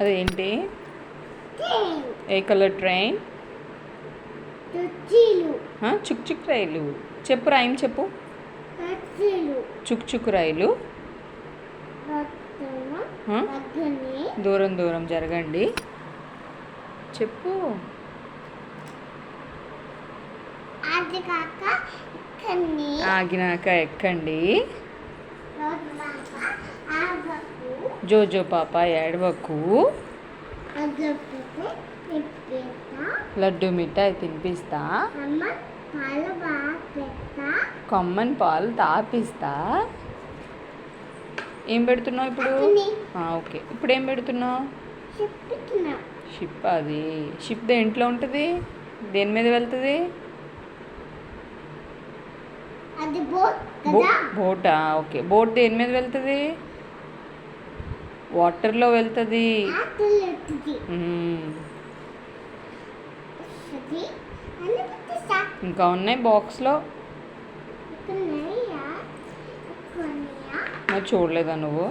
అదేంటి? ఏ colour train? చుక్ చుక్ రైలు. చెప్పు, rhyme చెప్పు. చుక్ చుక్ రైలు. దూరం దూరం జరగండి. చెప్పు. ఆగినాక ఎక్కండి. జోజో పాప ఏడవకు. లడ్డు మిఠాయి తినిపిస్తా. కొమ్మన్ పాలు తాపిస్తా. ఏం పెడుతున్నావు ఇప్పుడు? ఓకే, ఇప్పుడు ఏం పెడుతున్నావు? షిప్. అది షిప్ దేంట్లో ఉంటుంది? దేని మీద వెళ్తుంది? బోటా? ఓకే, బోట్ దేని మీద వెళ్తుంది? వాటర్లో వెళ్తుంది. ఇంకా ఉన్నాయి బాక్స్లో. మరి చూడలేదా నువ్వు?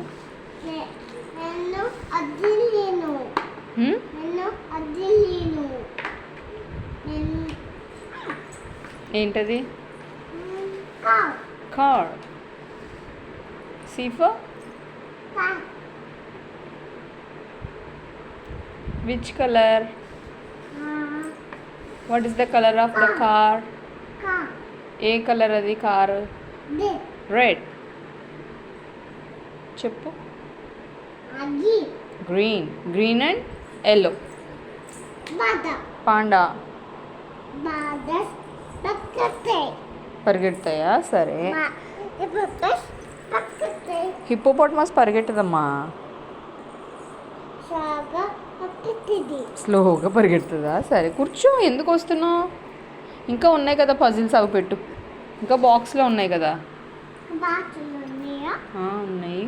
ఏంటది? కార్. సీఫా. Which colour? What is the colour of the car? ఏ కలర్ అది కార్? రెడ్. చెప్పు. Green. Green and yellow. Panda. పరిగెడతాయా? సరే. హిప్పోపోటమస్ పరిగెట్టదమ్మా. స్లోగా పరిగెడుతుందా? సరే, కూర్చో. ఎందుకు వస్తున్నావు? ఇంకా ఉన్నాయి కదా పజిల్స్, అవి పెట్టు. ఇంకా బాక్స్లో ఉన్నాయి కదా. ఉన్నాయి.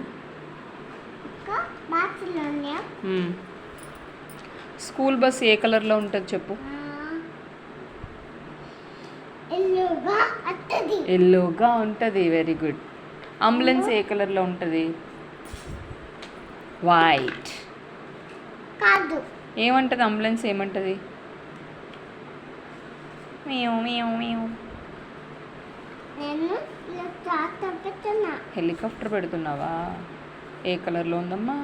స్కూల్ బస్ ఏ కలర్లో ఉంటుంది చెప్పు. ఎల్లోగా ఉంటుంది. Very good. అంబులెన్స్ ఏ కలర్లో ఉంటుంది? వైట్. ఏమంటుంది అంబులెన్స్? ఏమంటుంది? హెలికాప్టర్ పెడుతున్నావా? ఏ కలర్లో ఉందమ్మా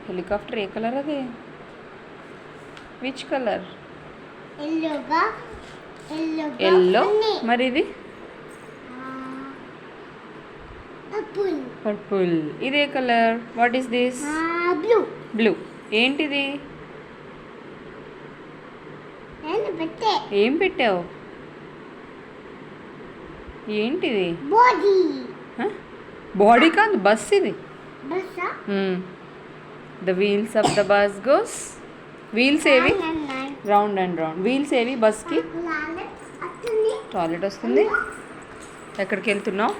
హెలికాప్టర్? ఏ కలర్ అది? Which colour? ఎల్లో. మరి ఇది? పర్పుల్. ఇదే colour. What is this? Blue. ఏంటిది? ఏం పెట్టావు? ఏంటిది? బాడీ కాదు, బస్ ఇది. The wheels of the bus goes. Wheels ఏవి? Round and round. వీల్స్ ఏవి బస్కి? టాయిలెట్ వస్తుంది. ఎక్కడికి వెళ్తున్నావు?